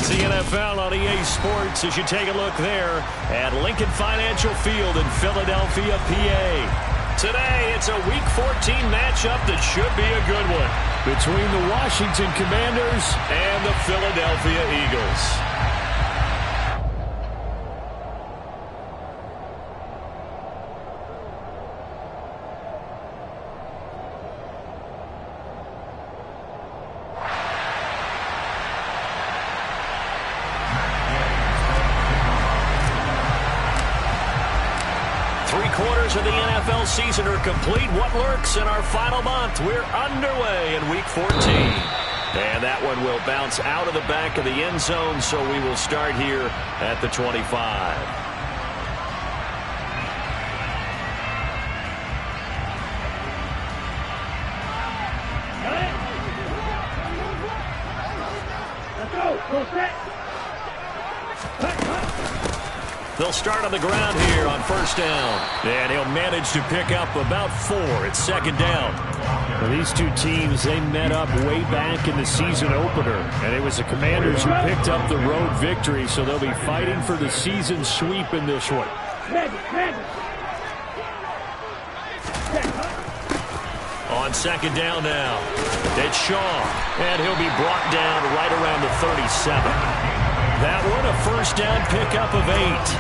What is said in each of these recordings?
It's the NFL on EA Sports as you take a look there at Lincoln Financial Field in Philadelphia, PA. Today, it's a Week 14 matchup that should be a good one between the Washington Commanders and the Philadelphia Eagles. 3/4 of the NFL season are complete. What lurks in our final month? We're underway in Week 14. And that one will bounce out of the back of the end zone, so we will start here at the 25. Let's go. Go set. They'll start on the ground here on first down. And he'll manage to pick up about 4. It's second down. Well, these two teams, they met up way back in the season opener. And it was the Commanders who picked up the road victory, so they'll be fighting for the season sweep in this one. On second down now, it's Shaw. And he'll be brought down right around the 37. That one, a first down pickup of 8.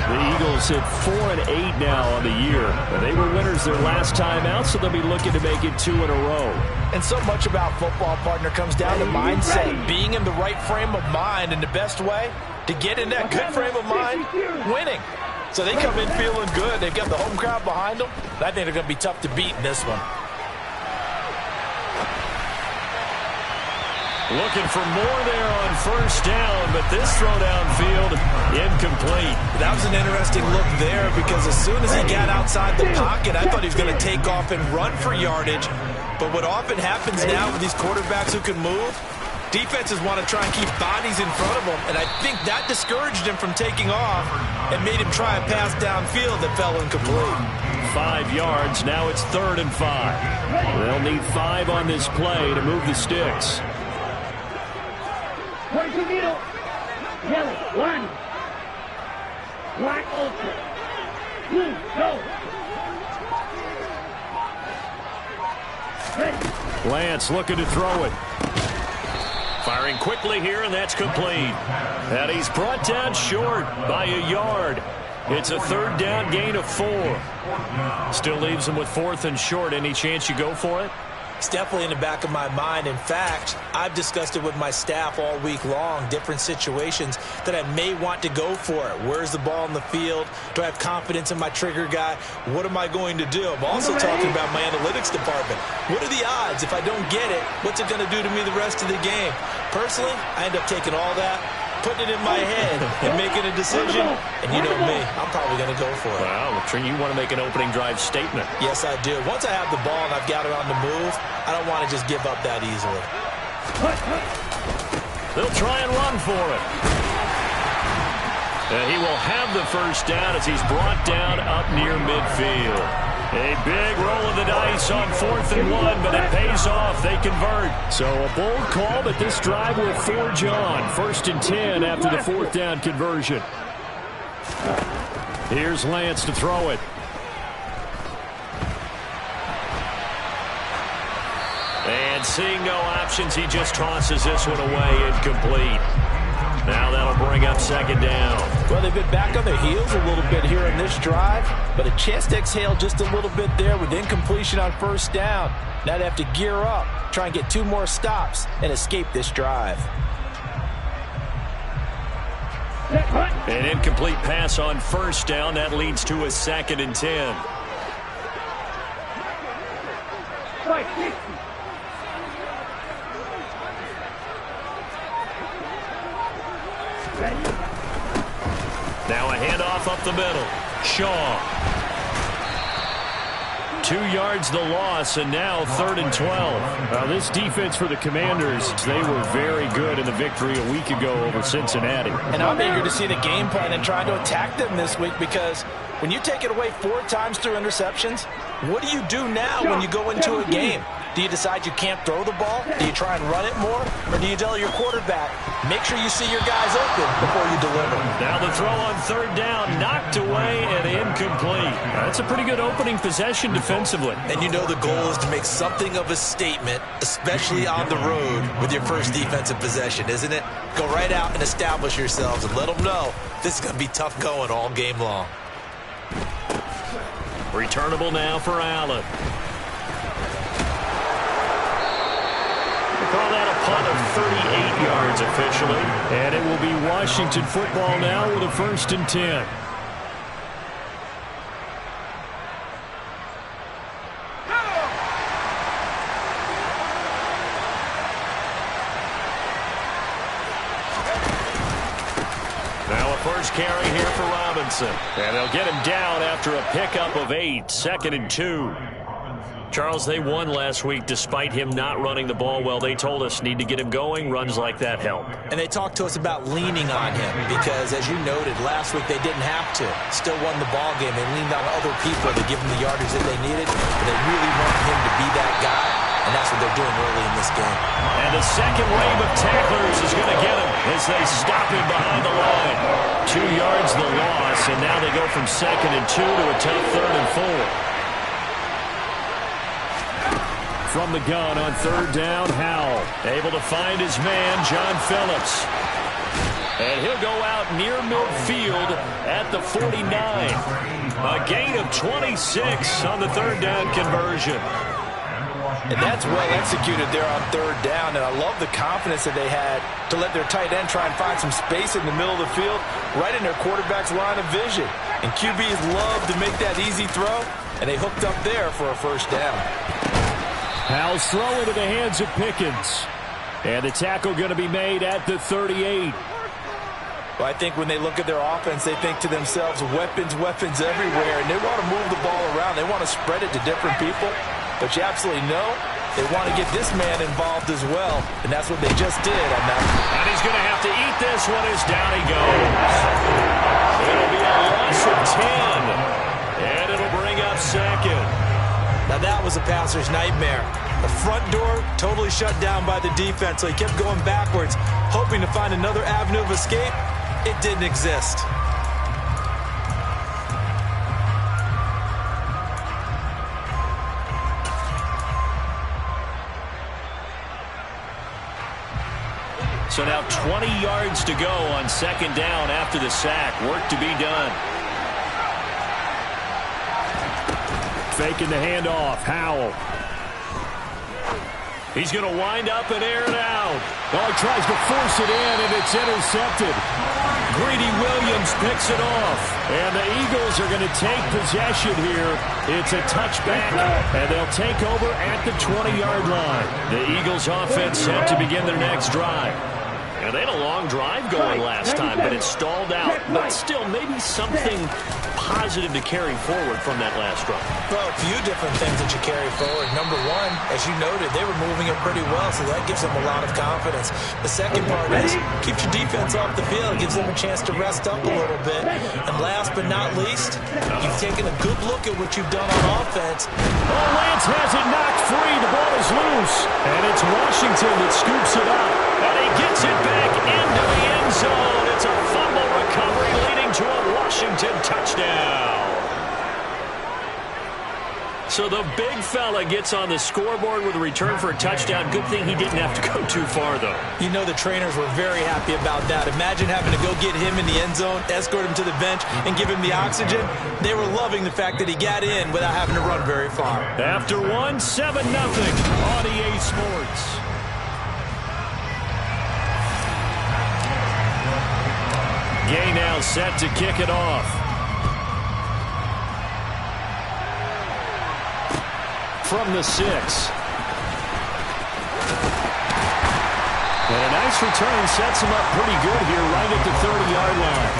The Eagles hit 4 and 8 now on the year. They were winners their last time out, so they'll be looking to make it 2 in a row. And so much about football, partner, comes down to mindset, being in the right frame of mind. And the best way to get in that good frame of mind, winning. So they come in feeling good. They've got the home crowd behind them. I think they're going to be tough to beat in this one. Looking for more there on first down, but this throw downfield, incomplete. That was an interesting look there because as soon as he got outside the pocket, I thought he was going to take off and run for yardage. But what often happens now with these quarterbacks who can move, defenses want to try and keep bodies in front of them, and I think that discouraged him from taking off and made him try a pass downfield that fell incomplete. 5 yards, now it's 3rd and 5. They'll need 5 on this play to move the sticks. Where's the needle? Yellow, 1. Black, ultra. Blue, go. Ready. Lance looking to throw it. Firing quickly here, and that's complete. And he's brought down short by a yard. It's a 3rd down gain of 4. Still leaves him with 4th and short. Any chance you go for it? It's definitely in the back of my mind. In fact, I've discussed it with my staff all week long, different situations that I may want to go for it. Where's the ball in the field? Do I have confidence in my trigger guy? What am I going to do? I'm also talking about my analytics department. What are the odds? If I don't get it, what's it going to do to me the rest of the game? Personally, I end up taking all that, putting it in my head, and making a decision. And you know me, I'm probably going to go for it. Wow, you want to make an opening drive statement. Yes, I do. Once I have the ball and I've got it on the move, I don't want to just give up that easily. They'll try and run for it. And he will have the first down as he's brought down up near midfield. A big roll of the dice on 4th and 1, but it pays off. They convert. So a bold call, but this drive will forge on. 1st and 10 after the 4th down conversion. Here's Lance to throw it. And seeing no options, he just tosses this one away, incomplete. Now that'll bring up 2nd down. Well, they've been back on their heels a little bit here in this drive, but a chance to exhale just a little bit there with incompletion on 1st down. Now they have to gear up, try and get 2 more stops, and escape this drive. An incomplete pass on 1st down. That leads to a 2nd and 10. Now a handoff up the middle. Shaw. 2 yards the loss, and now 3rd and 12. Now this defense for the Commanders, they were very good in the victory a week ago over Cincinnati. And I'm eager to see the game plan and try to attack them this week, because when you take it away 4 times through interceptions, what do you do now when you go into a game? Do you decide you can't throw the ball? Do you try and run it more? Or do you tell your quarterback, make sure you see your guys open before you deliver? Now the throw on third down, knocked away and incomplete. That's a pretty good opening possession defensively. And you know the goal is to make something of a statement, especially on the road with your first defensive possession, isn't it? Go right out and establish yourselves and let them know this is going to be tough going all game long. Returnable now for Allen. They call that a punt of 38 yards officially. And it will be Washington football now with a 1st and 10. Now a first carry here for Robinson. And they'll get him down after a pickup of 8, 2nd and 2. Charles, they won last week despite him not running the ball well. They told us need to get him going. Runs like that help. And they talked to us about leaning on him because, as you noted, last week they didn't have to. Still won the ball game. They leaned on other people to give him the yardage that they needed. But they really wanted him to be that guy, and that's what they're doing early in this game. And the second wave of tacklers is going to get him as they stop him behind the line. 2 yards the loss, and now they go from 2nd and 2 to a tough 3rd and 4. From the gun on third down, Howell. Able to find his man, John Phillips. And he'll go out near midfield at the 49. A gain of 26 on the 3rd down conversion. And that's well executed there on 3rd down. And I love the confidence that they had to let their tight end try and find some space in the middle of the field, right in their quarterback's line of vision. And QBs love to make that easy throw, and they hooked up there for a 1st down. Howell's throw into the hands of Pickens. And the tackle going to be made at the 38. Well, I think when they look at their offense, they think to themselves, weapons, weapons everywhere. And they want to move the ball around. They want to spread it to different people. But you absolutely know they want to get this man involved as well. And that's what they just did on that. And he's going to have to eat this one as down he goes. It'll be a loss of 10. And it'll bring up 2nd. Now that was a passer's nightmare. The front door totally shut down by the defense, so he kept going backwards, hoping to find another avenue of escape. It didn't exist. So now 20 yards to go on 2nd down after the sack. Work to be done. Faking the handoff, Howell. He's going to wind up and air it out. Oh, he tries to force it in, and it's intercepted. Greedy Williams picks it off. And the Eagles are going to take possession here. It's a touchback, and they'll take over at the 20-yard line. The Eagles offense set to begin their next drive. And they had a long drive going last time, but it stalled out. But still, maybe something positive to carry forward from that last drive. Well, a few different things that you carry forward. Number one, as you noted, they were moving it pretty well, so that gives them a lot of confidence. The second part is keep your defense off the field. It gives them a chance to rest up a little bit. And last but not least, you've taken a good look at what you've done on offense. Oh, Lance has it knocked free. The ball is loose. And it's Washington that scoops it up. And he gets it back into the end zone. It's a fumble recovery leading to a Washington touchdown. So the big fella gets on the scoreboard with a return for a touchdown. Good thing he didn't have to go too far, though. You know the trainers were very happy about that. Imagine having to go get him in the end zone, escort him to the bench, and give him the oxygen. They were loving the fact that he got in without having to run very far. After one, 7-0 on EA Sports. Gay now set to kick it off. From the 6. And a nice return sets him up pretty good here right at the 30-yard line.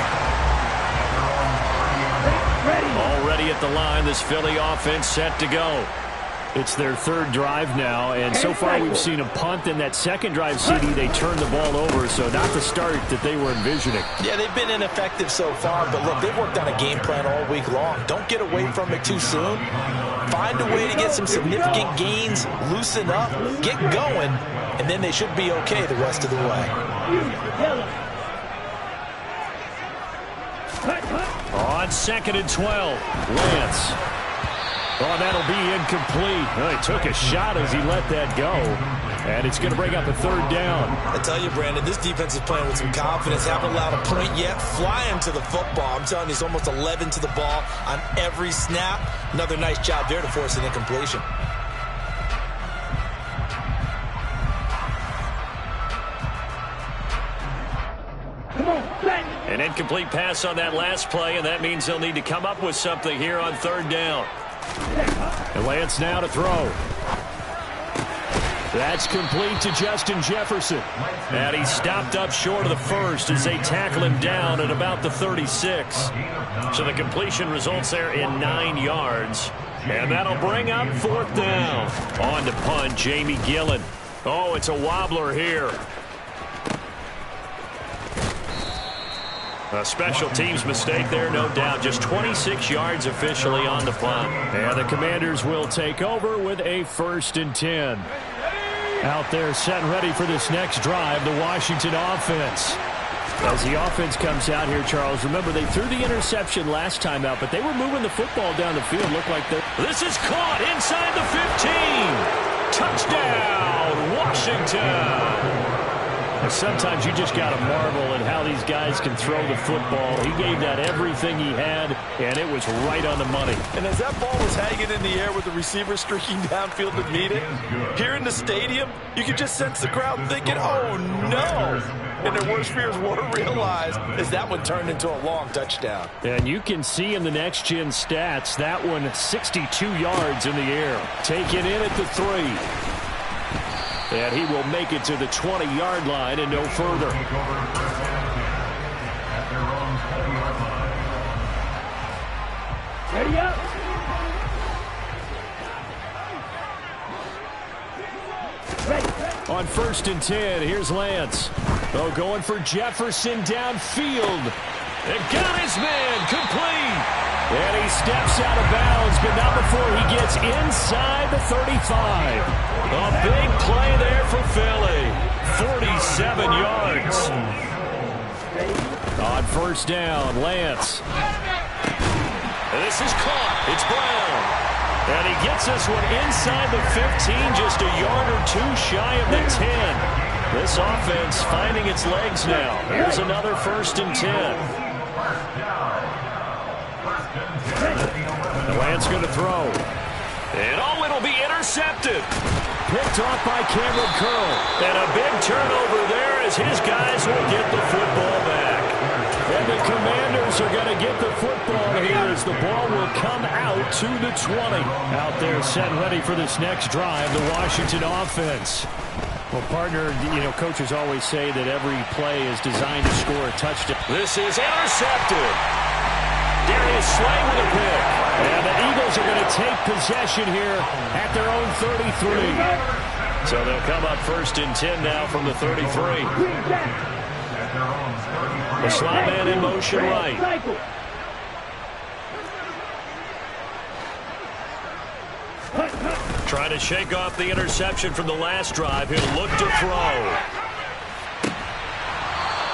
Already at the line, this Philly offense set to go. It's their 3rd drive now, and so far we've seen a punt. In that second drive, CD, they turned the ball over, so not the start that they were envisioning. Yeah, they've been ineffective so far, but look, they've worked on a game plan all week long. Don't get away from it too soon. Find a way to get some significant gains, loosen up, get going, and then they should be okay the rest of the way. On 2nd and 12, Lance. Oh, that'll be incomplete. Well, he took a shot as he let that go. And it's going to bring up a 3rd down. I tell you, Brandon, this defense is playing with some confidence. Haven't allowed a point yet. Flying to the football. I'm telling you, it's almost 11 to the ball on every snap. Another nice job there to force an incompletion. An incomplete pass on that last play, and that means they'll need to come up with something here on 3rd down. And Lance now to throw. That's complete to Justin Jefferson. And he stopped up short of the first as they tackle him down at about the 36. So the completion results there in 9 yards. And that'll bring up 4th down. On to punt, Jamie Gillen. Oh, it's a wobbler here. A special teams mistake there, no doubt. Just 26 yards officially on the punt. And the Commanders will take over with a 1st and 10. Out there set and ready for this next drive, the Washington offense. As the offense comes out here, Charles, remember they threw the interception last time out, but they were moving the football down the field. Looked like they... This is caught inside the 15. Touchdown, Washington. Sometimes you just got to marvel at how these guys can throw the football. He gave that everything he had, and it was right on the money. And as that ball was hanging in the air with the receiver streaking downfield to meet it, here in the stadium, you could just sense the crowd thinking, oh, no. And their worst fears were realized as that one turned into a long touchdown. And you can see in the next-gen stats, that one 62 yards in the air. Taken in at the 3. And he will make it to the 20-yard line and no further. Ready up. Ready. On 1st and 10, here's Lance. Oh, going for Jefferson downfield. It got his man complete. And he steps out of bounds, but not before he gets inside the 35. A big play there for Philly. 47 yards. On 1st down, Lance. And this is caught. It's Brown. And he gets this one inside the 15, just a yard or 2 shy of the 10. This offense finding its legs now. Here's another 1st and 10. The Lance going to throw. And oh, it'll be intercepted. Picked off by Cameron Curl. And a big turnover there as his guys will get the football back. And the Commanders are going to get the football here as the ball will come out to the 20. Out there set and ready for this next drive, the Washington offense. Well, partner, you know, coaches always say that every play is designed to score a touchdown. This is intercepted. Darius Slay with a pick. And the Eagles are going to take possession here at their own 33. So they'll come up 1st and 10 now from the 33. The slot man in motion right. Trying to shake off the interception from the last drive. He'll look to throw.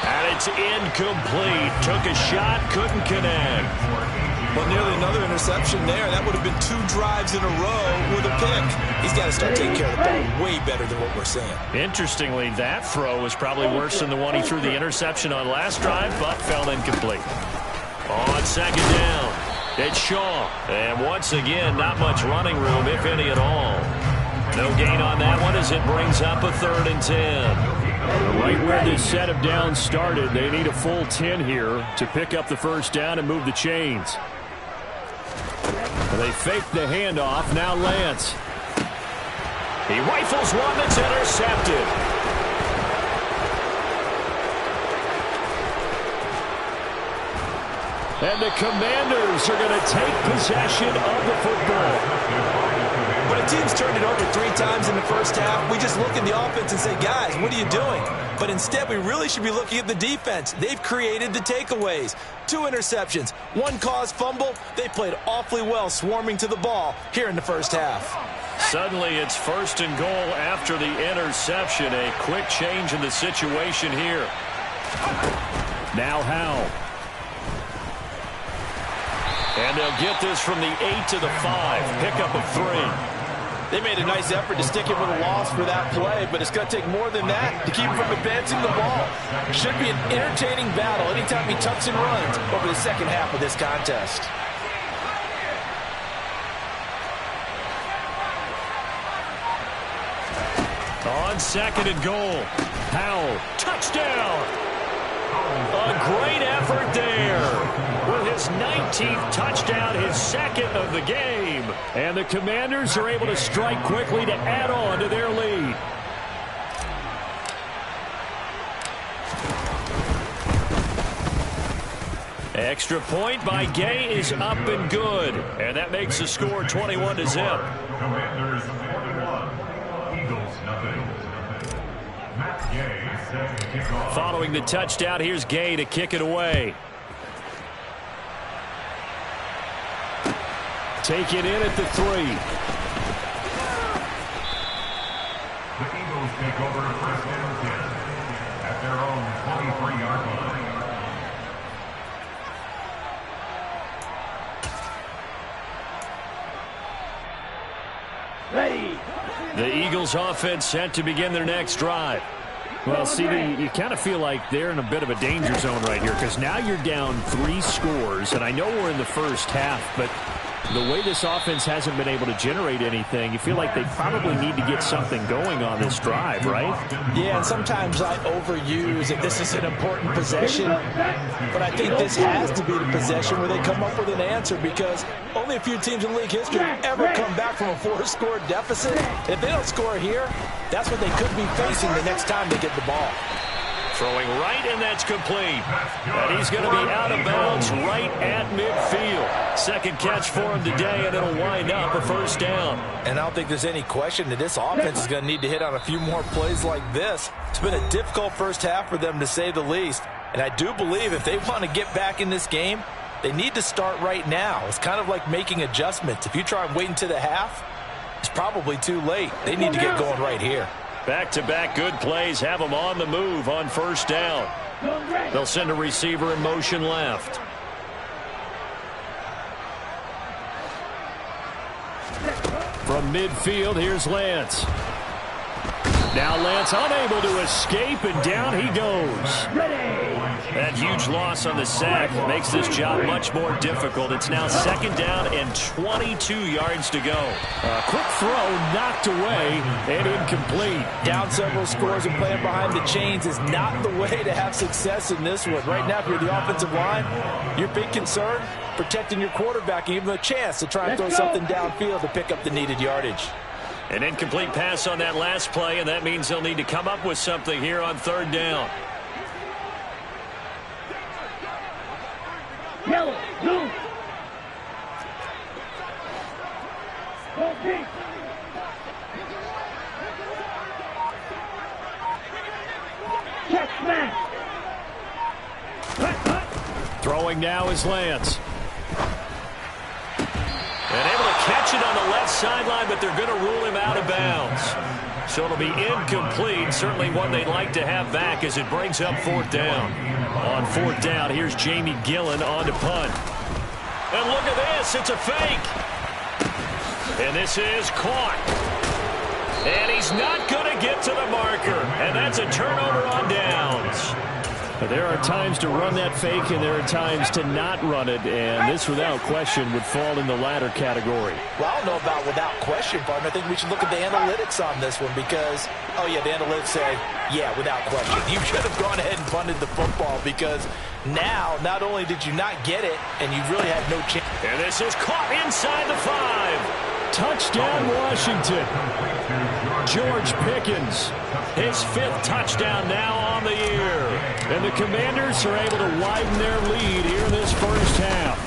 And it's incomplete. Took a shot, couldn't connect. Well, nearly another interception there. That would have been 2 drives in a row with a pick. He's got to start taking care of the ball way better than what we're seeing. Interestingly, that throw was probably worse than the one he threw the interception on last drive, but fell incomplete. On 2nd down, it's Shaw. And once again, not much running room, if any at all. No gain on that one as it brings up a 3rd and 10. Right where this set of downs started, they need a full 10 here to pick up the 1st down and move the chains. They fake the handoff. Now Lance. He rifles one that's intercepted. And the Commanders are going to take possession of the football. When a team's turned it over 3 times in the first half, we just look at the offense and say, guys, what are you doing? But instead, we really should be looking at the defense. They've created the takeaways. 2 interceptions, 1 caused fumble. They played awfully well swarming to the ball here in the first half. Suddenly, it's 1st and goal after the interception. A quick change in the situation here. Now Howell. And they'll get this from the 8 to the 5. Pickup of 3. They made a nice effort to stick him with a loss for that play, but it's going to take more than that to keep him from advancing the ball. Should be an entertaining battle anytime he tucks and runs over the second half of this contest. On 2nd and goal. Howell, touchdown! A great effort there. With his 19th touchdown, his 2nd of the game. And the Commanders are able to strike quickly to add on to their lead. Extra point by Gay is up and good. And that makes the score 21-0. Commanders 41, Eagles nothing. Matt Gay set to kick off. Following the touchdown, here's Gay to kick it away. Take it in at the 3. The Eagles take over 1st and 10 at their own 23-yard line. Ready. The Eagles offense set to begin their next drive. Well, CD, you kind of feel like they're in a bit of a danger zone right here because now you're down 3 scores, and I know we're in the first half, but the way this offense hasn't been able to generate anything, you feel like they probably need to get something going on this drive, right? Yeah, and sometimes I overuse it. This is an important possession, but I think this has to be the possession where they come up with an answer because only a few teams in league history ever come back from a 4-score deficit. If they don't score here, that's what they could be facing the next time they get the ball. Throwing right, and that's complete. And he's going to be out of bounds right at midfield. Second catch for him today, and it'll wind up a 1st down. And I don't think there's any question that this offense is going to need to hit on a few more plays like this. It's been a difficult first half for them, to say the least. And I do believe if they want to get back in this game, they need to start right now. It's kind of like making adjustments. If you try and wait until the half, it's probably too late. They need to get going right here. Back-to-back good plays have them on the move on 1st down. They'll send a receiver in motion left. From midfield, here's Lance. Now Lance unable to escape, and down he goes. That huge loss on the sack makes this job much more difficult. It's now 2nd down and 22 yards to go. A quick throw knocked away and incomplete. Down several scores and playing behind the chains is not the way to have success in this one. Right now, if you're the offensive line, your big concern, protecting your quarterback and give him a chance to try and throw something downfield to pick up the needed yardage. An incomplete pass on that last play, and that means they'll need to come up with something here on 3rd down. Yellow, blue. Okay. Check smash. Throwing now is Lance. And able to catch it on the left sideline, but they're going to rule him out of bounds. So it'll be incomplete. Certainly one they'd like to have back as it brings up 4th down. On 4th down, here's Jamie Gillen on to punt. And look at this. It's a fake. And this is caught. And he's not going to get to the marker. And that's a turnover on downs. There are times to run that fake, and there are times to not run it, and this, without question, would fall in the latter category. Well, I don't know about without question, partner. I think we should look at the analytics on this one because, oh, yeah, the analytics say, yeah, without question. You should have gone ahead and punted the football because now, not only did you not get it, and you really had no chance. And this is caught inside the 5. Touchdown, Washington. George Pickens, his 5th touchdown now on the year. And the Commanders are able to widen their lead here in this first half.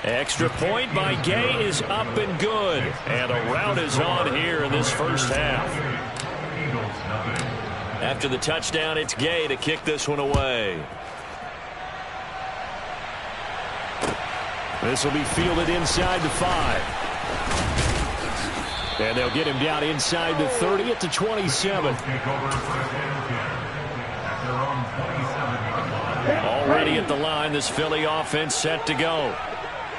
Extra point by Gay is up and good. And a rout is on here in this first half. After the touchdown, it's Gay to kick this one away. This will be fielded inside the 5. And they'll get him down inside the 30 at the 27. Already at the line, this Philly offense set to go.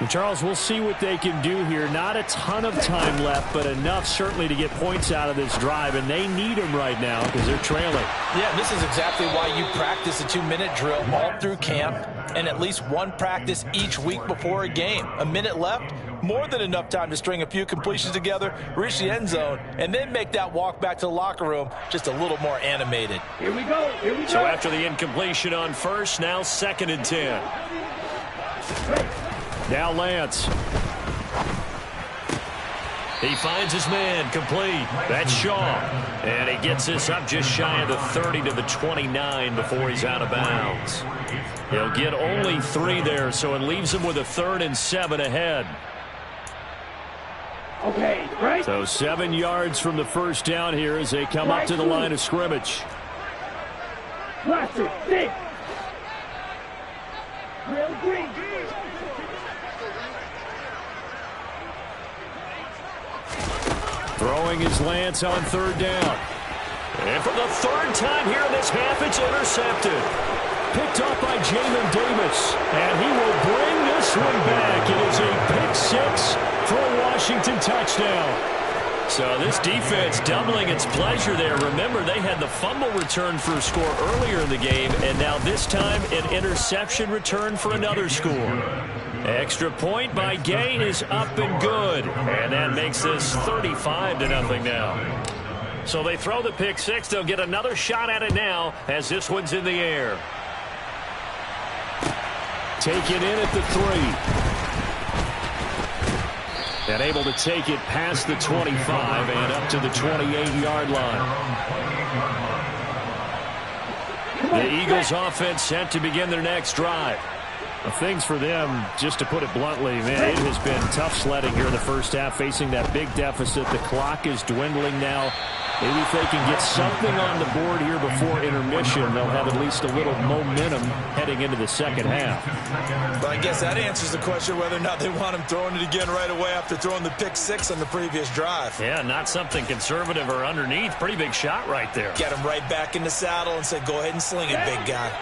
And Charles, we'll see what they can do here. Not a ton of time left, but enough certainly to get points out of this drive, and they need them right now because they're trailing. Yeah, this is exactly why you practice a 2-minute drill all through camp and at least one practice each week before a game. A minute left, more than enough time to string a few completions together, reach the end zone, and then make that walk back to the locker room just a little more animated. Here we go. Here we go. So after the incompletion on first, now 2nd and 10. Now Lance. He finds his man, complete. That's Shaw. And he gets this up just shy of the 30 to the 29 before he's out of bounds. He'll get only 3 there, so it leaves him with a 3rd and 7 ahead. Okay, right. So 7 yards from the first down here as they come up to the line of scrimmage. Blaster, six. Real green. Throwing his Lance on 3rd down. And for the 3rd time here in this half, it's intercepted. Picked up by Jamin Davis. And he will bring this one back. It is a pick 6 for a Washington touchdown. So this defense doubling its pleasure there. Remember, they had the fumble return for a score earlier in the game, and now this time an interception return for another score. Extra point by Gay is up and good, and that makes this 35-0 now. So they throw the pick 6. They'll get another shot at it now as this one's in the air. Taken in at the 3. And able to take it past the 25 and up to the 28-yard line. The Eagles offense set to begin their next drive. Well, things for them, just to put it bluntly, man, it has been tough sledding here in the first half, facing that big deficit. The clock is dwindling now. Maybe if they can get something on the board here before intermission, they'll have at least a little momentum heading into the second half. But I guess that answers the question whether or not they want him throwing it again right away after throwing the pick 6 on the previous drive. Yeah, not something conservative or underneath. Pretty big shot right there. Get him right back in the saddle and say, go ahead and sling it, big guy.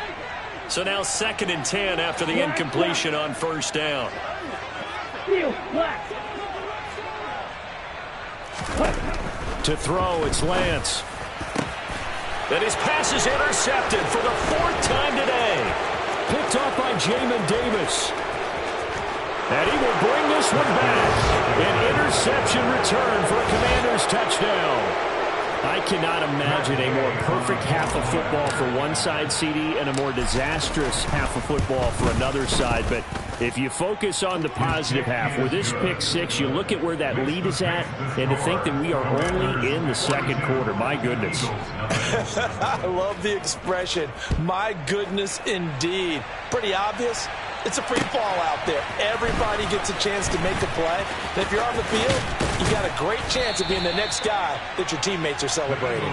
So now 2nd and 10 after the incompletion on 1st down. To throw, it's Lance. And his pass is intercepted for the 4th time today. Picked off by Jamin Davis. And he will bring this one back. An interception return for a Commanders touchdown. I cannot imagine a more perfect half of football for one side, CD, and a more disastrous half of football for another side. But if you focus on the positive half, with this pick 6, you look at where that lead is at, and to think that we are only in the 2nd quarter. My goodness. I love the expression, my goodness indeed. Pretty obvious. It's a free fall out there. Everybody gets a chance to make a play. And if you're on the field, you got a great chance of being the next guy that your teammates are celebrating.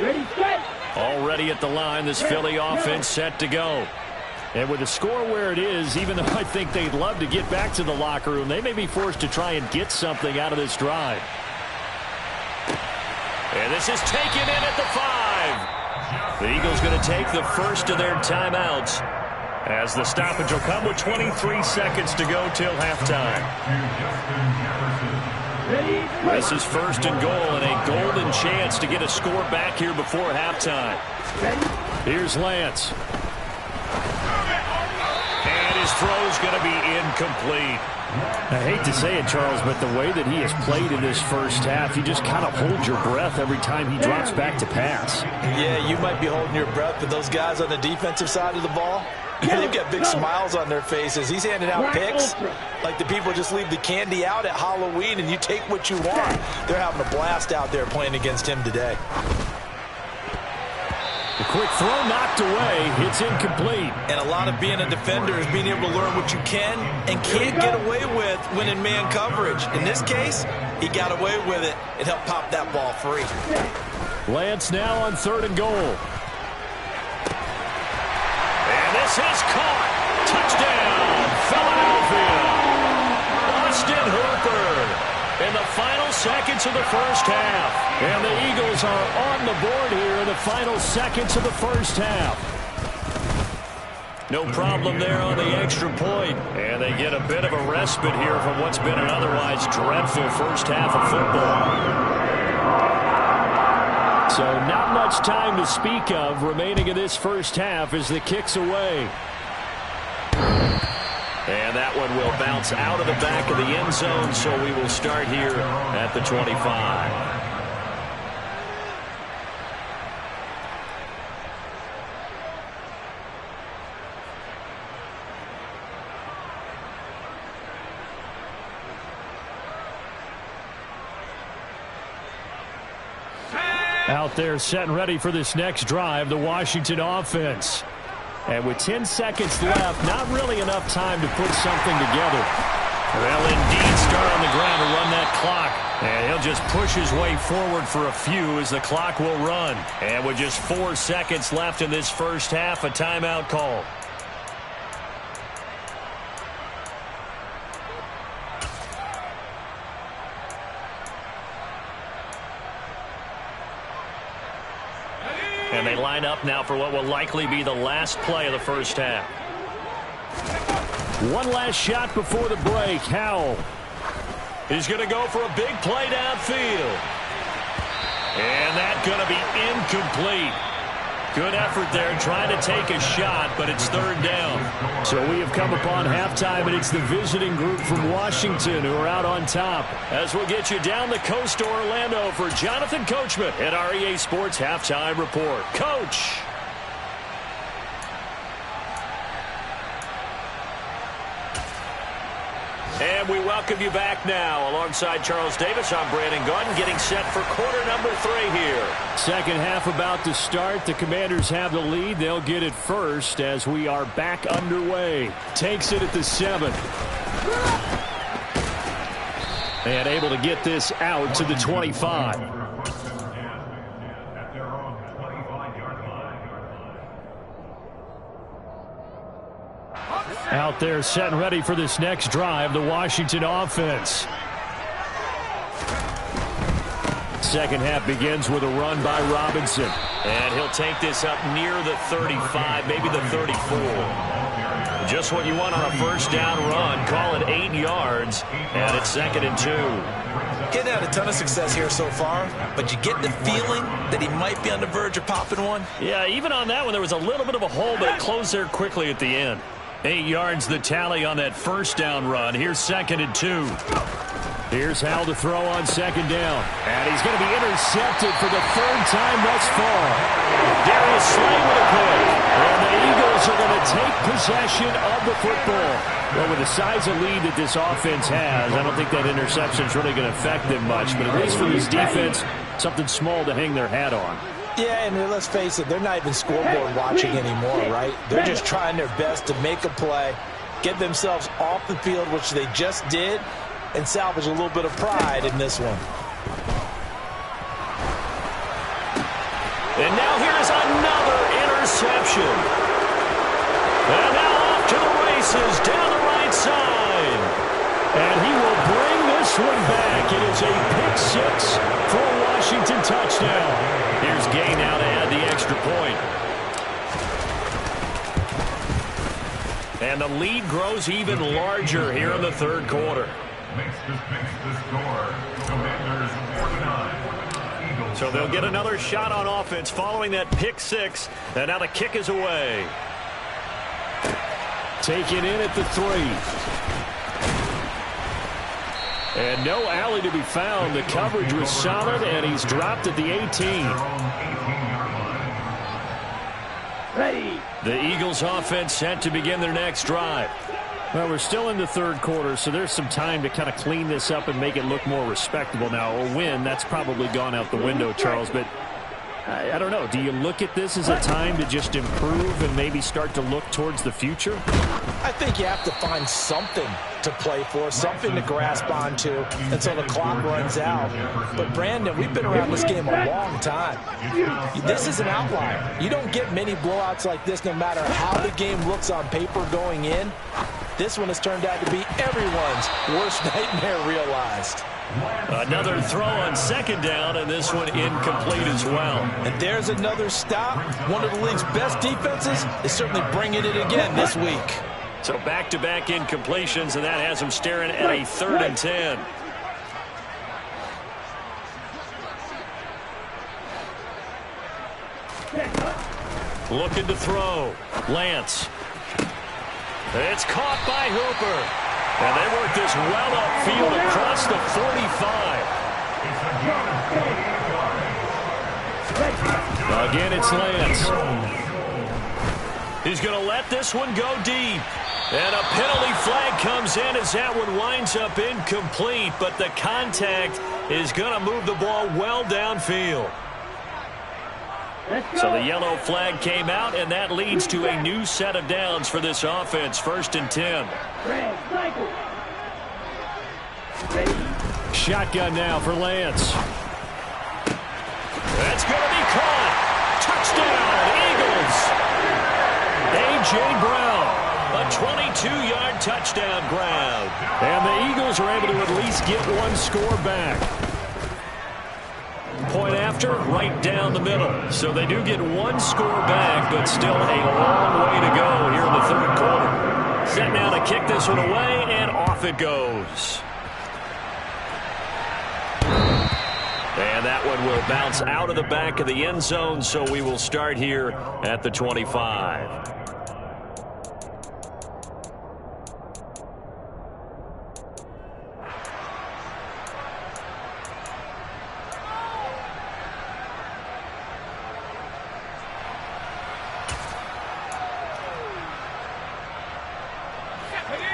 Ready, set. Already at the line, this Philly offense set to go. And with the score where it is, even though I think they'd love to get back to the locker room, they may be forced to try and get something out of this drive. And this is taken in at the 5. The Eagles going to take the first of their timeouts as the stoppage will come with 23 seconds to go till halftime. This is 1st and goal and a golden chance to get a score back here before halftime. Here's Lance. And his throw's going to be incomplete. I hate to say it, Charles, but the way that he has played in this first half, you just kind of hold your breath every time he drops back to pass. Yeah, you might be holding your breath, but those guys on the defensive side of the ball, they've got big smiles on their faces. He's handing out picks like the people just leave the candy out at Halloween and you take what you want. They're having a blast out there playing against him today. The quick throw knocked away. It's incomplete. And a lot of being a defender is being able to learn what you can and can't get away with when in man coverage. In this case, he got away with it and helped pop that ball free. Lance now on 3rd and goal. And this is caught. Touchdown, Philadelphia. Austin Hooper in the final seconds of the first half. And the Eagles are on the board here in the final seconds of the first half. No problem there on the extra point. And they get a bit of a respite here from what's been an otherwise dreadful first half of football. So not much time to speak of remaining in this first half as the kick's away. And that one will bounce out of the back of the end zone, so we will start here at the 25. Out there set and ready for this next drive, the Washington offense. And with 10 seconds left, not really enough time to put something together. Well, indeed, start on the ground to run that clock. And he'll just push his way forward for a few as the clock will run. And with just 4 seconds left in this first half, a timeout call. And they line up now for what will likely be the last play of the first half. One last shot before the break. Howell. He's going to go for a big play downfield. And that's going to be incomplete. Good effort there trying to take a shot, but it's 3rd down. So we have come upon halftime, and it's the visiting group from Washington who are out on top. As we'll get you down the coast to Orlando for Jonathan Coachman at our EA Sports Halftime Report. Coach. And we welcome you back now. Alongside Charles Davis, I'm Brandon Gaudin, getting set for quarter number 3 here. Second half about to start. The Commanders have the lead. They'll get it first as we are back underway. Takes it at the 7. And able to get this out to the 25. Out there set and ready for this next drive, the Washington offense. Second half begins with a run by Robinson. And he'll take this up near the 35, maybe the 34. Just what you want on a first down run. Call it 8 yards, and it's 2nd and 2. Getting had a ton of success here so far, but you get the feeling that he might be on the verge of popping one. Yeah, even on that one, there was a little bit of a hole, but it closed there quickly at the end. 8 yards the tally on that first down run. Here's 2nd and 2. Here's Howell to throw on 2nd down. And he's going to be intercepted for the 3rd time thus far. Darius Slay with a pick. And the Eagles are going to take possession of the football. Well, with the size of lead that this offense has, I don't think that interception is really going to affect them much. But at least for this defense, something small to hang their hat on. Yeah, and let's face it, they're not even scoreboard watching anymore, right? They're just trying their best to make a play, get themselves off the field, which they just did, and salvage a little bit of pride in this one. And now here's another interception. And now off to the races down the right side. And he will bring this one back. It is a pick-6 for a Washington touchdown. Here's Gay now to add the extra point. And the lead grows even larger here in the 3rd quarter. Makes the score. Commanders 49. So they'll get another shot on offense following that pick-6. And now the kick is away. Taken in at the 3. And no alley to be found. The coverage was solid, and he's dropped at the 18. Ready. The Eagles offense set to begin their next drive. Well, we're still in the 3rd quarter, so there's some time to kind of clean this up and make it look more respectable. Now, a win, that's probably gone out the window, Charles, but I don't know. Do you look at this as a time to just improve and maybe start to look towards the future? I think you have to find something to play for, something to grasp onto until the clock runs out. But, Brandon, we've been around this game a long time. This is an outlier. You don't get many blowouts like this no matter how the game looks on paper going in. This one has turned out to be everyone's worst nightmare realized. Another throw on second down, and this one incomplete as well. And there's another stop. One of the league's best defenses is certainly bringing it again this week. So back-to-back incompletions, and that has him staring at a 3rd and 10. Looking to throw. Lance. It's caught by Hooper. And they work this well upfield across the 45. Again, it's Lance. He's going to let this one go deep. And a penalty flag comes in as that one winds up incomplete. But the contact is going to move the ball well downfield. So the yellow flag came out, and that leads to a new set of downs for this offense. 1st and 10. Shotgun now for Lance. That's going to be caught. Touchdown, Eagles. A.J. Brown, a 22-yard touchdown grab. And the Eagles are able to at least get one score back. Point after, right down the middle. So they do get one score back, but still a long way to go here in the 3rd quarter. Set now to kick this one away, and off it goes. And that one will bounce out of the back of the end zone, so we will start here at the 25.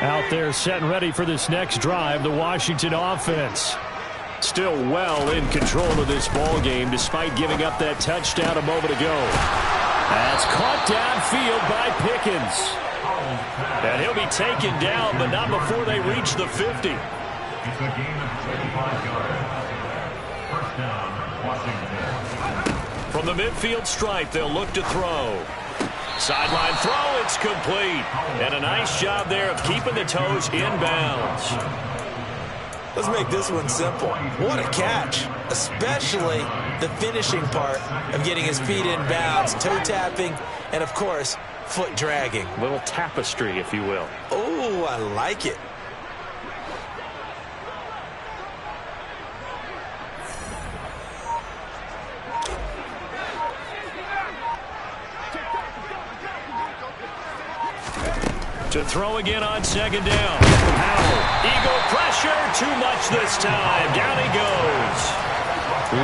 Out there set and ready for this next drive, the Washington offense. Still well in control of this ball game despite giving up that touchdown a moment ago. That's caught downfield by Pickens. And he'll be taken down, but not before they reach the 50. It's a game of 25 yards. 1st down, Washington. From the midfield stripe, they'll look to throw. Sideline throw, it's complete. And a nice job there of keeping the toes inbounds. Let's make this one simple. What a catch, especially the finishing part of getting his feet in bounds, toe tapping, and, of course, foot dragging. A little tapestry, if you will. Oh, I like it. To throw again on 2nd down. Howell. Eagle pressure. Too much this time. Down he goes.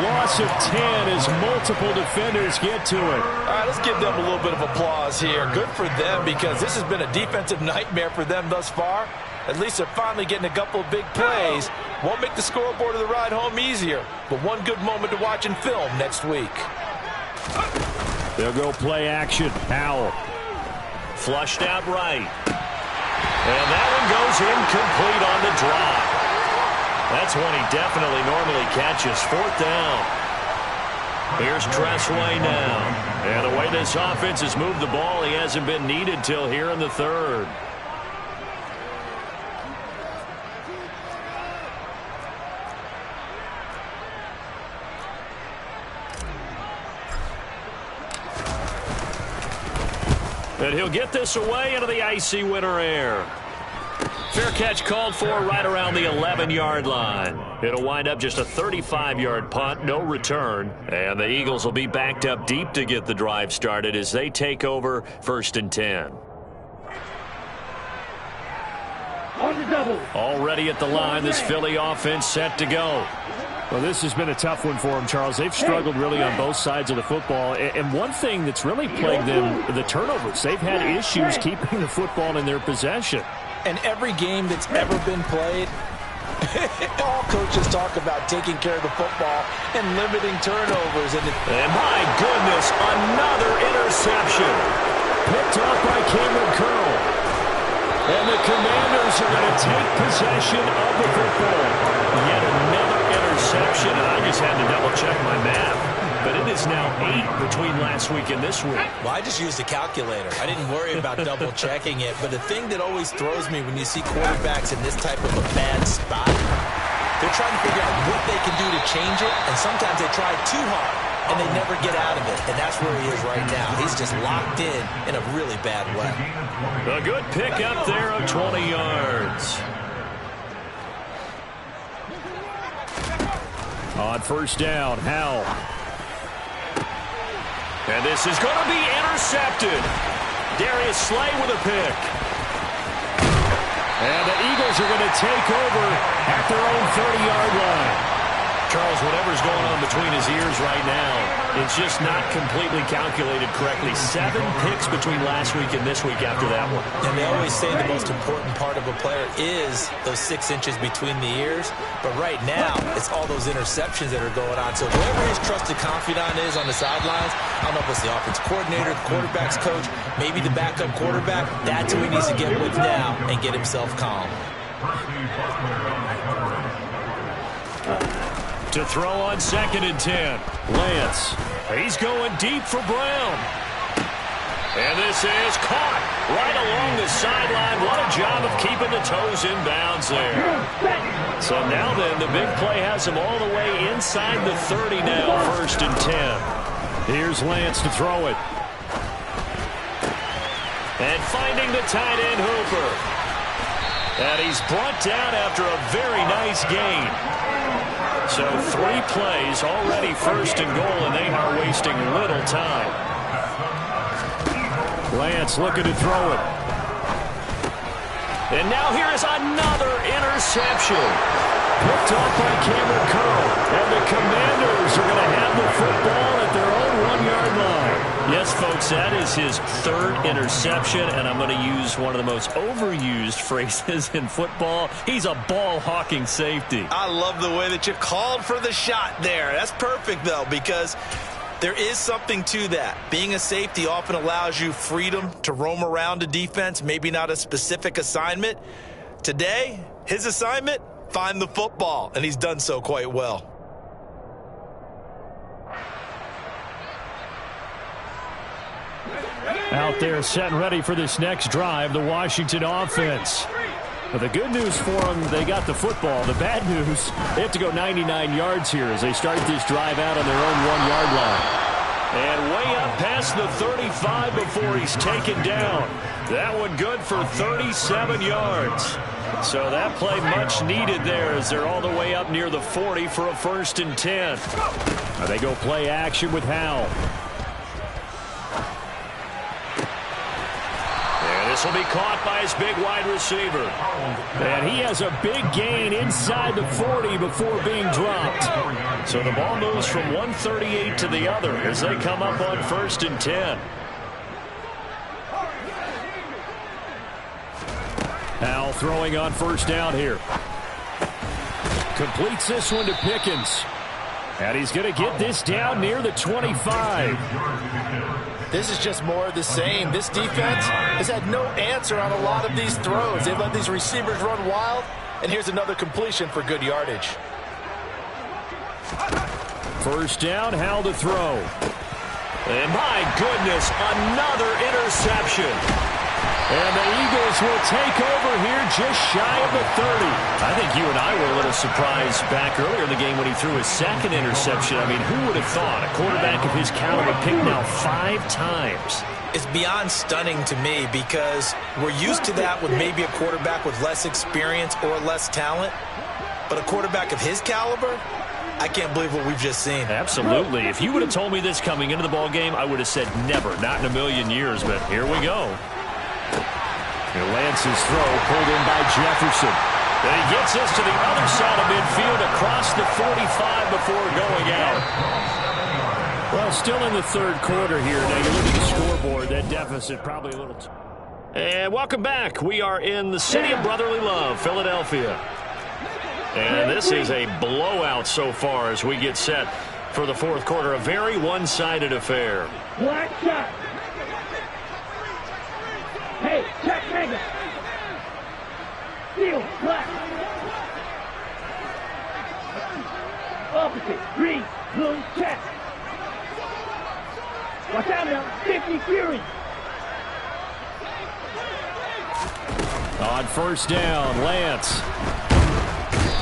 Loss of 10 as multiple defenders get to it. All right, let's give them a little bit of applause here. Good for them because this has been a defensive nightmare for them thus far. At least they're finally getting a couple of big plays. Won't make the scoreboard of the ride home easier, but one good moment to watch in film next week. They'll go play action. Howell. Flushed out right. And that one goes incomplete on the drop. That's one he definitely normally catches. 4th down. Here's Tressway now. And the way this offense has moved the ball, he hasn't been needed till here in the 3rd. And he'll get this away into the icy winter air. Fair catch called for right around the 11-yard line. It'll wind up just a 35-yard punt, no return. And the Eagles will be backed up deep to get the drive started as they take over 1st and 10. Already at the line, this Philly offense set to go. Well, this has been a tough one for them, Charles. They've struggled really on both sides of the football. And one thing that's really plagued them, the turnovers. They've had issues keeping the football in their possession. And every game that's ever been played, All coaches talk about taking care of the football and limiting turnovers. And my goodness, another interception. Picked off by Cameron Curl. And the Commanders are going to take possession of the football. Yet another interception, and I just had to double-check my math. But it is now 8 between last week and this week. Well, I just used a calculator. I didn't worry about double-checking it. But the thing that always throws me when you see quarterbacks in this type of a bad spot, they're trying to figure out what they can do to change it, and sometimes they try too hard, and they never get out of it. And that's where he is right now. He's just locked in a really bad way. A good pickup there of 20 yards. On first down, Howell. And this is going to be intercepted. Darius Slay with a pick. And the Eagles are going to take over at their own 30-yard line. Charles, whatever's going on between his ears right now, it's just not completely calculated correctly. 7 picks between last week and this week after that one. And they always say the most important part of a player is those 6 inches between the ears. But right now, it's all those interceptions that are going on. So whoever his trusted confidant is on the sidelines, I don't know if it's the offense coordinator, the quarterback's coach, maybe the backup quarterback, that's who he needs to get with now and get himself calm. To throw on 2nd and 10. Lance. He's going deep for Brown. And this is caught right along the sideline. What a job of keeping the toes in bounds there. So now then, the big play has him all the way inside the 30 now, 1st and 10. Here's Lance to throw it. And finding the tight end Hooper. And he's brought down after a very nice gain. So 3 plays, already 1st and goal, and they are wasting little time. Lance looking to throw it. And now here is another interception. Picked off by Cameron Curl. And the Commanders are going to have the football at their own 1-yard line. Yes, folks, that is his 3rd interception, and I'm going to use one of the most overused phrases in football. He's a ball-hawking safety. I love the way that you called for the shot there. That's perfect, though, because there is something to that. Being a safety often allows you freedom to roam around a defense, maybe not a specific assignment. Today, his assignment, find the football, and he's done so quite well. Out there set and ready for this next drive, the Washington offense. But the good news for them, they got the football. The bad news, they have to go 99 yards here as they start this drive out on their own 1-yard line. And way up past the 35 before he's taken down. That one good for 37 yards. So that play much needed there as they're all the way up near the 40 for a 1st and 10. Now they go play action with Howell. This will be caught by his big wide receiver. And he has a big gain inside the 40 before being dropped. So the ball moves from 138 to the other as they come up on 1st and 10. Howell throwing on 1st down here. Completes this one to Pickens. And he's going to get this down near the 25. This is just more of the same. This defense has had no answer on a lot of these throws. They've let these receivers run wild, and here's another completion for good yardage. 1st down, Howell to throw. And my goodness, another interception. And the Eagles will take over here just shy of the 30. I think you and I were a little surprised back earlier in the game when he threw his 2nd interception. I mean, who would have thought a quarterback of his caliber picked now 5 times? It's beyond stunning to me because we're used to that with maybe a quarterback with less experience or less talent. But a quarterback of his caliber, I can't believe what we've just seen. Absolutely. If you would have told me this coming into the ball game, I would have said never, not in a million years. But here we go. And Lance's throw pulled in by Jefferson. And he gets us to the other side of midfield across the 45 before going out. Well, still in the 3rd quarter here. Now you look at the scoreboard, that deficit probably a little... And welcome back. We are in the city of brotherly love, Philadelphia. And this is a blowout so far as we get set for the fourth quarter. A very one-sided affair. Black shot. Hey, check mega. Steel, black. Opposite, green, blue, check. Watch out now, 50 Fury. On first down, Lance.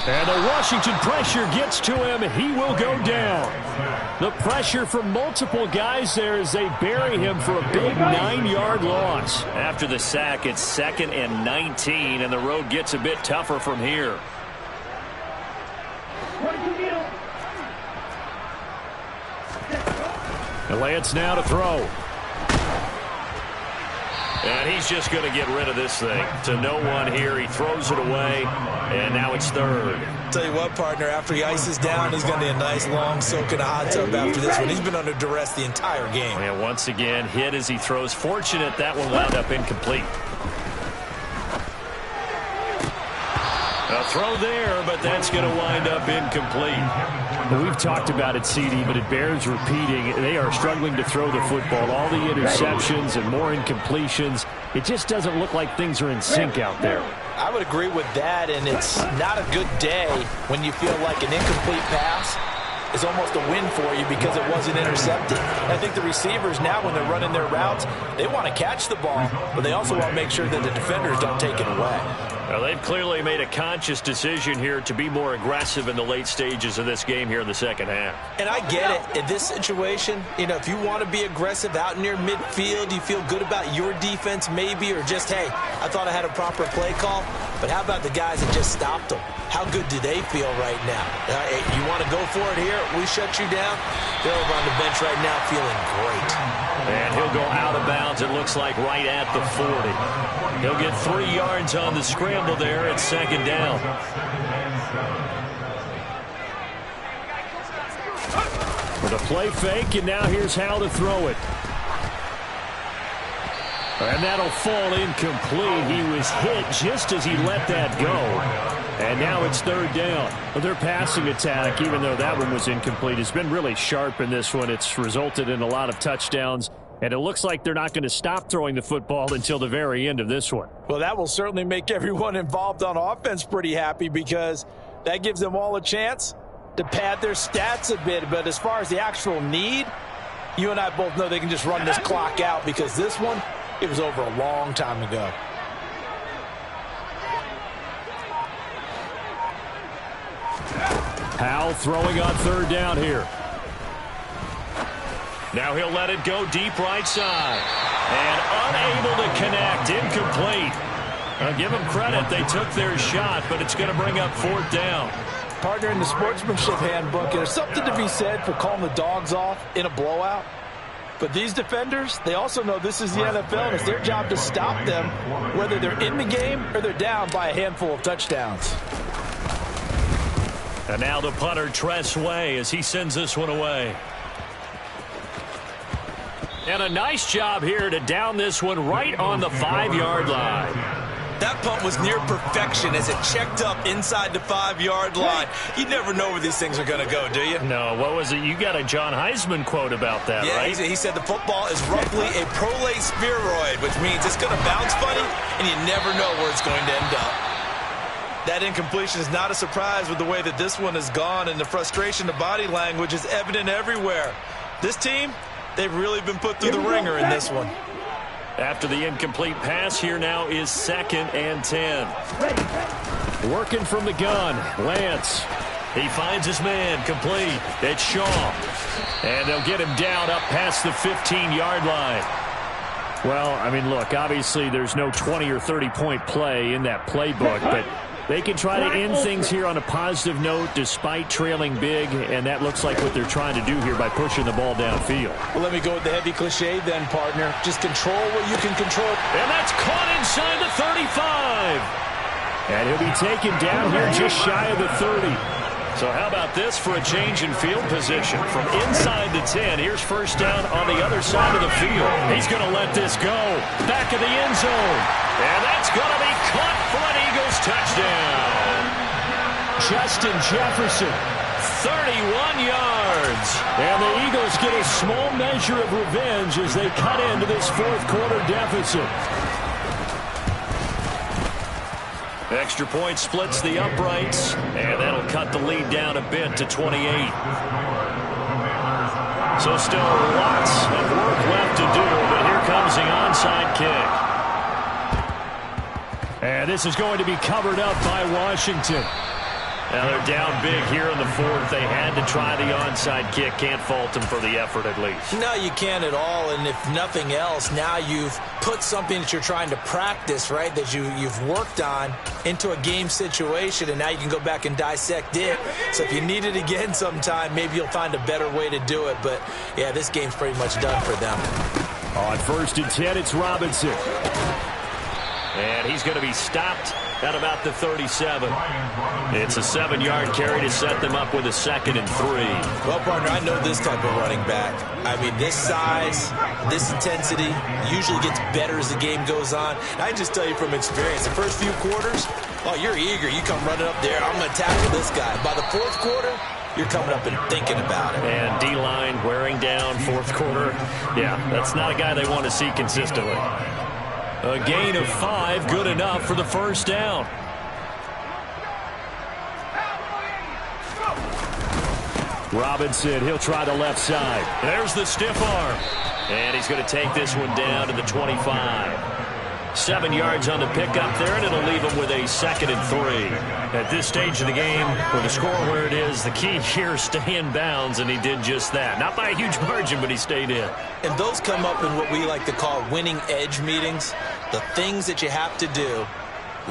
And the Washington pressure gets to him. He will go down. The pressure from multiple guys there as they bury him for a big 9-yard loss. After the sack, it's 2nd and 19, and the road gets a bit tougher from here. And Lance now to throw. And he's just going to get rid of this thing. To no one here. He throws it away, and now it's 3rd. Tell you what, partner, after he ices down, he's going to need a nice long soak in a hot tub after this one. He's been under duress the entire game. And once again, hit as he throws. Fortunate that one wound up incomplete. A throw there, but that's going to wind up incomplete. Well, we've talked about it, CD, but it bears repeating. They are struggling to throw the football. All the interceptions and more incompletions. It just doesn't look like things are in sync out there. I would agree with that, and it's not a good day when you feel like an incomplete pass is almost a win for you because it wasn't intercepted. I think the receivers now, when they're running their routes, they want to catch the ball, but they also want to make sure that the defenders don't take it away. Well, they've clearly made a conscious decision here to be more aggressive in the late stages of this game here in the second half. And I get it. In this situation, you know, if you want to be aggressive out near midfield, you feel good about your defense maybe, or just, hey, I thought I had a proper play call. But how about the guys that just stopped them? How good do they feel right now? You want to go for it here? We shut you down? They're over on the bench right now feeling great. And he'll go out of bounds, it looks like, right at the 40. He'll get 3 yards on the scramble there at 2nd down. With a play fake, and now here's how to throw it. And that'll fall incomplete. He was hit just as he let that go. And now it's 3rd down. Well, their passing attack, even though that one was incomplete, has been really sharp in this one. It's resulted in a lot of touchdowns. And it looks like they're not going to stop throwing the football until the very end of this one. Well, that will certainly make everyone involved on offense pretty happy because that gives them all a chance to pad their stats a bit. But as far as the actual need, you and I both know they can just run this clock out because this one, it was over a long time ago. Powell throwing on 3rd down here. Now he'll let it go deep right side. And unable to connect. Incomplete. I'll give them credit. They took their shot, but it's going to bring up 4th down. Partner, in the sportsmanship handbook, there's something to be said for calling the dogs off in a blowout. But these defenders, they also know this is the NFL, and it's their job to stop them, whether they're in the game or they're down by a handful of touchdowns. And now the punter, Tress Way, as he sends this one away. And a nice job here to down this one right on the 5-yard line. That punt was near perfection as it checked up inside the 5-yard line. You never know where these things are going to go, do you? No, what was it? You got a John Heisman quote about that, right? Yeah, he said the football is roughly a prolate spheroid, which means it's going to bounce funny, and you never know where it's going to end up. That incompletion is not a surprise with the way that this one has gone, and the frustration, the body language is evident everywhere. This team, they've really been put through the ringer in this one. After the incomplete pass, here now is 2nd and 10. Working from the gun, Lance. He finds his man, complete. It's Shaw. And they'll get him down up past the 15-yard line. Well, I mean, look, obviously there's no 20 or 30-point play in that playbook, but they can try to end things here on a positive note despite trailing big, and that looks like what they're trying to do here by pushing the ball downfield. Well, let me go with the heavy cliche then, partner. Just control what you can control. And that's caught inside the 35. And he'll be taken down here just shy of the 30. So how about this for a change in field position? From inside the 10, here's 1st down on the other side of the field. He's going to let this go. Back of the end zone. And that's going to be caught for an Eagles touchdown. Justin Jefferson. 31 yards. And the Eagles get a small measure of revenge as they cut into this fourth quarter deficit. Extra point splits the uprights, and that'll cut the lead down a bit to 28. So still lots of work left to do, but here comes the onside kick. And this is going to be covered up by Washington. Now they're down big here in the fourth. They had to try the onside kick. Can't fault them for the effort at least. No, you can't at all. And if nothing else, now you've put something that you're trying to practice, right, that you've worked on into a game situation, and now you can go back and dissect it. So if you need it again sometime, maybe you'll find a better way to do it. But, yeah, this game's pretty much done for them. On 1st and 10, it's Robinson. And he's going to be stopped at about the 37. It's a 7-yard carry to set them up with a 2nd and 3. Well, partner, I know this type of running back. I mean, this size, this intensity usually gets better as the game goes on. And I can just tell you from experience, the first few quarters, oh, you're eager. You come running up there, I'm going to tackle this guy. By the fourth quarter, you're coming up and thinking about it. And D-line wearing down fourth quarter. Yeah, that's not a guy they want to see consistently. A gain of 5, good enough for the first down. Robinson, he'll try the left side. There's the stiff arm. And he's going to take this one down to the 25. 7 yards on the pickup there, and it'll leave him with a 2nd and 3. At this stage of the game, with the score where it is, the key here is stay in bounds, and he did just that. Not by a huge margin, but he stayed in. And those come up in what we like to call winning edge meetings. The things that you have to do,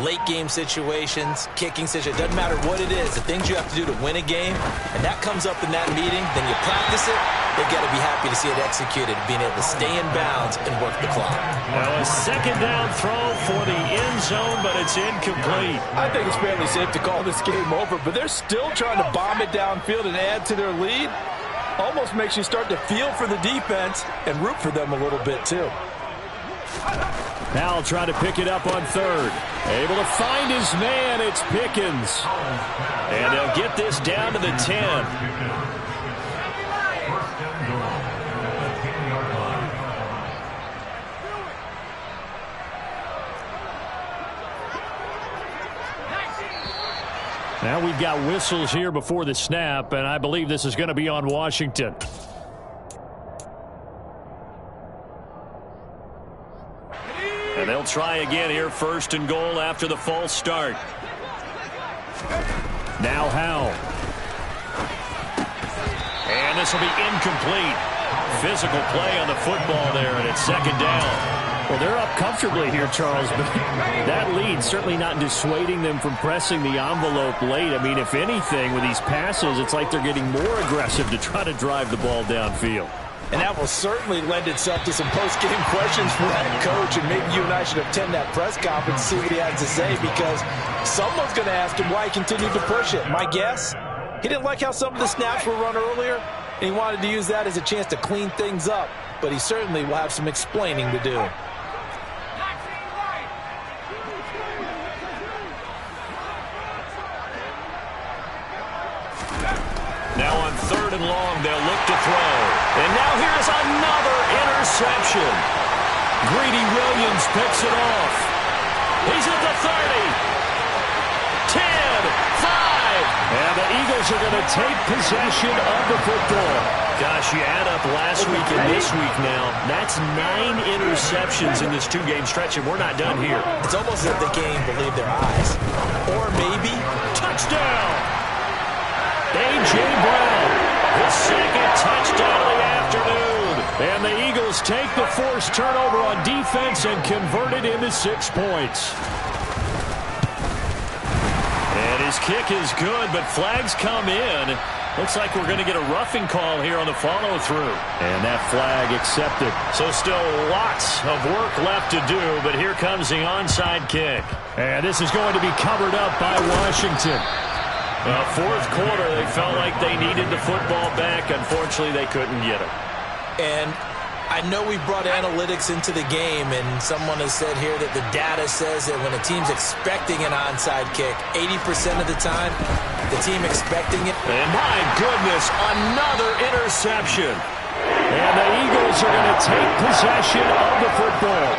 late game situations, kicking situations, doesn't matter what it is, the things you have to do to win a game, and that comes up in that meeting, then you practice it, they've got to be happy to see it executed, being able to stay in bounds and work the clock. Now a 2nd down throw for the end zone, but it's incomplete. I think it's fairly safe to call this game over, but they're still trying to bomb it downfield and add to their lead. Almost makes you start to feel for the defense and root for them a little bit too. Powell trying to pick it up on 3rd. Able to find his man. It's Pickens. And they'll get this down to the 10. Now we've got whistles here before the snap, and I believe this is going to be on Washington. And they'll try again here, 1st and goal after the false start. Now Howell. And this will be incomplete. Physical play on the football there, and it's 2nd down. Well, they're up comfortably here, Charles, but that lead certainly not dissuading them from pressing the envelope late. I mean, if anything, with these passes, it's like they're getting more aggressive to try to drive the ball downfield. And that will certainly lend itself to some post-game questions for that coach, and maybe you and I should attend that press conference and see what he has to say, because someone's going to ask him why he continued to push it. My guess, he didn't like how some of the snaps were run earlier, and he wanted to use that as a chance to clean things up, but he certainly will have some explaining to do. Now on 3rd and long, they'll look to throw. And now here's another interception. Greedy Williams picks it off. He's at the 30. 10, 5. And the Eagles are going to take possession of the football. Gosh, you add up last week and this week now. That's 9 interceptions in this 2-game stretch, and we're not done here. It's almost as if they can't even believe their eyes. Or maybe touchdown. A.J. Brown, his 2nd touchdown of the afternoon. And the Eagles take the forced turnover on defense and convert it into 6 points. And his kick is good, but flags come in. Looks like we're going to get a roughing call here on the follow-through. And that flag accepted. So still lots of work left to do, but here comes the onside kick. And this is going to be covered up by Washington. Well, fourth quarter, they felt like they needed the football back. Unfortunately, they couldn't get it. And I know we brought analytics into the game, and someone has said here that the data says that when a team's expecting an onside kick, 80% of the time, the team expecting it. And my goodness, another interception. And the Eagles are going to take possession of the football.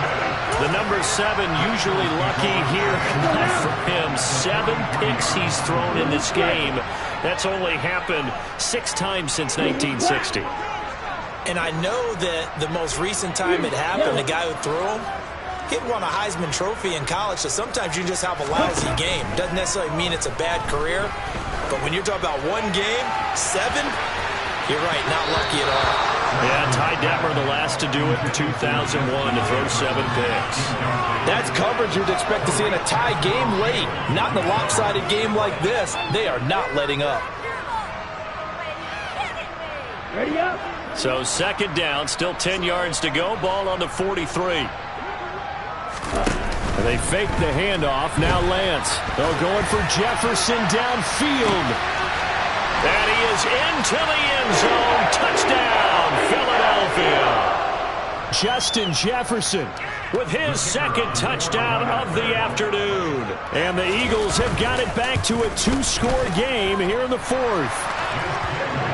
The number 7 usually lucky here. Not for him. 7 picks he's thrown in this game. That's only happened 6 times since 1960. And I know that the most recent time it happened, the guy who threw him, he won a Heisman Trophy in college, so sometimes you just have a lousy game. Doesn't necessarily mean it's a bad career, but when you're talking about one game, 7, you're right, not lucky at all. Yeah, Ty Detmer the last to do it in 2001 to throw 7 picks. That's coverage you'd expect to see in a tie game late. Not in a lopsided game like this. They are not letting up. Ready up. So 2nd down, still 10 yards to go. Ball on the 43. They fake the handoff. Now Lance. They're going for Jefferson downfield. And he is into the end zone. Touchdown, Philadelphia. Justin Jefferson with his 2nd touchdown of the afternoon. And the Eagles have got it back to a 2-score game here in the 4th.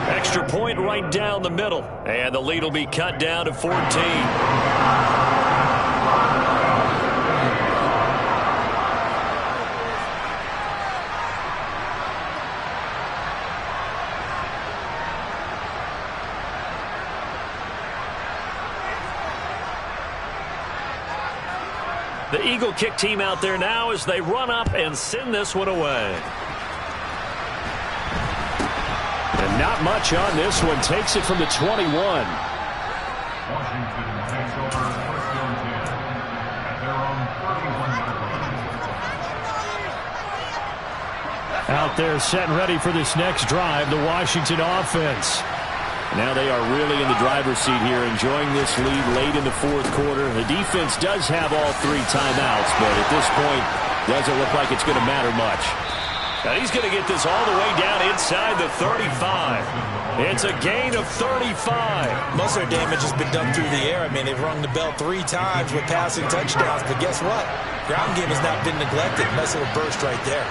Extra point right down the middle. And the lead will be cut down to 14. The Eagle kick team out there now as they run up and send this one away. And not much on this one. Takes it from the 21. Washington takes over 1st and 10 at their own 31-yard line. Out there set and ready for this next drive, the Washington offense. Now they are really in the driver's seat here, enjoying this lead late in the 4th quarter. The defense does have all 3 timeouts, but at this point, doesn't look like it's going to matter much. And he's going to get this all the way down inside the 35. It's a gain of 35. Most of their damage has been done through the air. I mean, they've rung the bell 3 times with passing touchdowns, but guess what? Ground game has not been neglected. Nice little burst right there.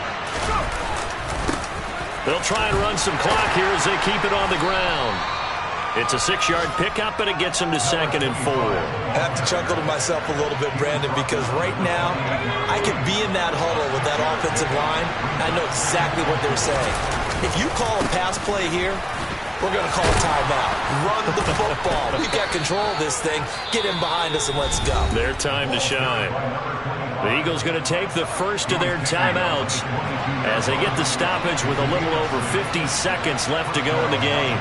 They'll try and run some clock here as they keep it on the ground. It's a 6-yard pickup, and it gets them to 2nd and 4. I have to chuckle to myself a little bit, Brandon, because right now I could be in that huddle with that offensive line. I know exactly what they're saying. If you call a pass play here, we're going to call a timeout. Run the football. We've got control of this thing. Get in behind us and let's go. Their time to shine. The Eagles going to take the first of their timeouts as they get the stoppage with a little over 50 seconds left to go in the game.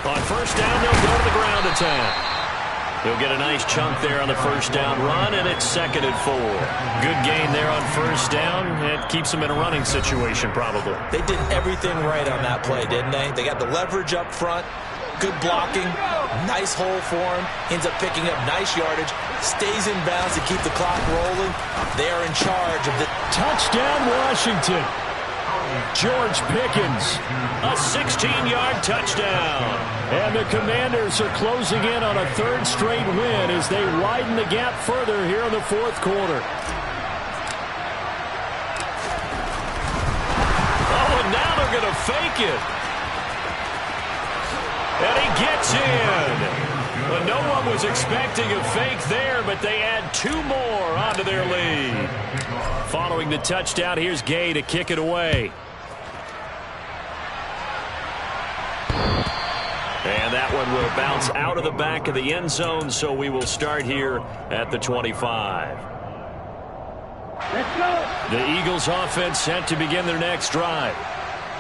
On 1st down, they'll go to the ground attack. He'll get a nice chunk there on the 1st down run, and it's 2nd and 4. Good gain there on 1st down. It keeps them in a running situation, probably. They did everything right on that play, didn't they? They got the leverage up front, good blocking, nice hole for him, ends up picking up nice yardage, stays in bounds to keep the clock rolling. They are in charge of the touchdown, Washington. George Pickens, a 16-yard touchdown. And the Commanders are closing in on a 3rd straight win as they widen the gap further here in the 4th quarter. Oh, and now they're going to fake it. And he gets in. Well, no one was expecting a fake there, but they add 2 more onto their lead. Following the touchdown, here's Gay to kick it away. And that one will bounce out of the back of the end zone, so we will start here at the 25. Let's go. The Eagles offense set to begin their next drive.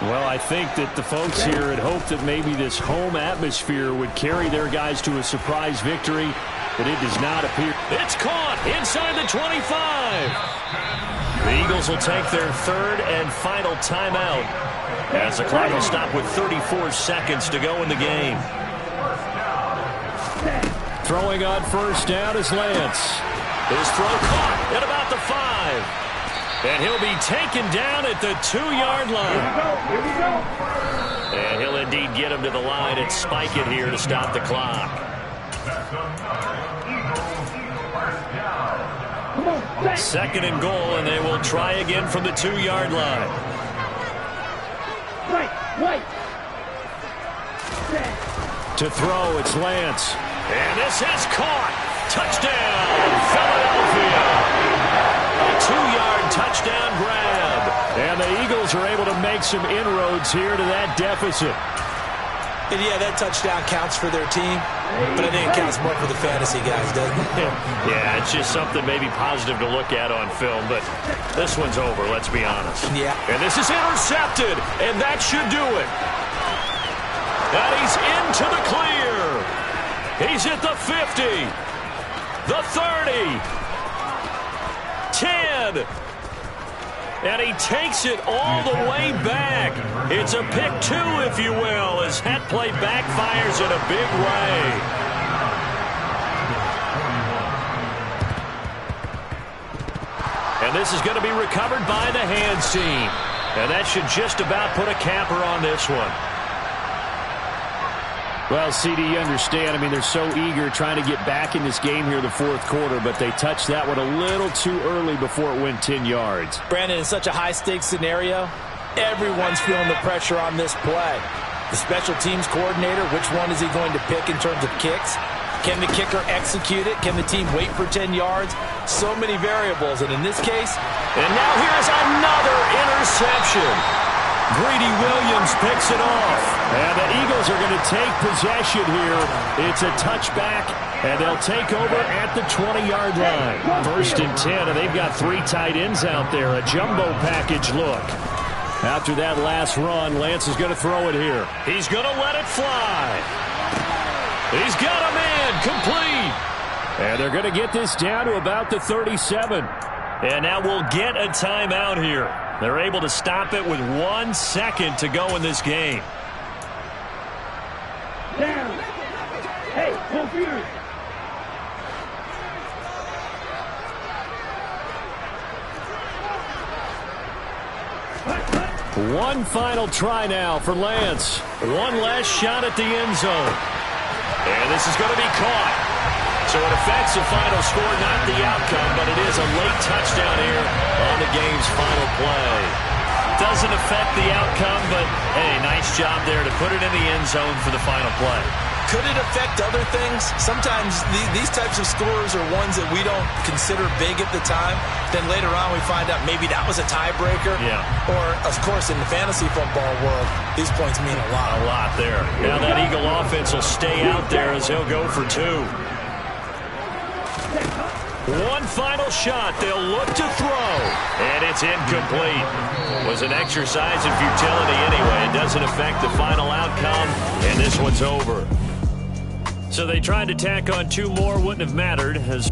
Well, I think that the folks here had hoped that maybe this home atmosphere would carry their guys to a surprise victory, but it does not appear. It's caught inside the 25. The Eagles will take their 3rd and final timeout as the clock will stop with 34 seconds to go in the game. Throwing on 1st down is Lance. His throw caught at about the 5. And he'll be taken down at the 2-yard line. Here we go. And he'll indeed get him to the line and spike it here to stop the clock. That's another Eagles first down. Come on, back. 2nd and goal, and they will try again from the 2-yard line. Right. To throw, it's Lance. And this is caught. Touchdown, Philadelphia. A 2-yard touchdown grab. And the Eagles are able to make some inroads here to that deficit. And yeah, that touchdown counts for their team, but I think it counts more for the fantasy guys, doesn't it? Yeah, it's just something maybe positive to look at on film, but this one's over, let's be honest. Yeah. And this is intercepted, and that should do it. And he's into the clear. He's at the 50, the 30, 10. And he takes it all the way back. It's a pick 2, if you will, as that play backfires in a big way. And this is going to be recovered by the hands team. And that should just about put a capper on this one. Well, CD, you understand. I mean, they're so eager trying to get back in this game here the 4th quarter, but they touched that one a little too early before it went 10 yards. Brandon, in such a high-stakes scenario, everyone's feeling the pressure on this play. The special teams coordinator, which one is he going to pick in terms of kicks? Can the kicker execute it? Can the team wait for 10 yards? So many variables, and in this case... And now here's another interception. Greedy Williams picks it off. And the Eagles are going to take possession here. It's a touchback, and they'll take over at the 20-yard line. 1st and 10, and they've got 3 tight ends out there. A jumbo package look. After that last run, Lance is going to throw it here. He's going to let it fly. He's got a man complete. And they're going to get this down to about the 37. And now we'll get a timeout here. They're able to stop it with 1 second to go in this game. Down. Hey, confused. One final try now for Lance. One last shot at the end zone. And this is going to be caught. So it affects the final score, not the outcome, but it is a late touchdown here on the game's final play. Doesn't affect the outcome, but, hey, nice job there to put it in the end zone for the final play. Could it affect other things? Sometimes these types of scores are ones that we don't consider big at the time. Then later on we find out maybe that was a tiebreaker. Yeah. Or, of course, in the fantasy football world, these points mean a lot. A lot there. Now that Eagle offense will stay out there as he'll go for 2. One final shot. They'll look to throw. And it's incomplete. Was an exercise in futility anyway. It doesn't affect the final outcome. And this one's over. So they tried to tack on 2 more. Wouldn't have mattered as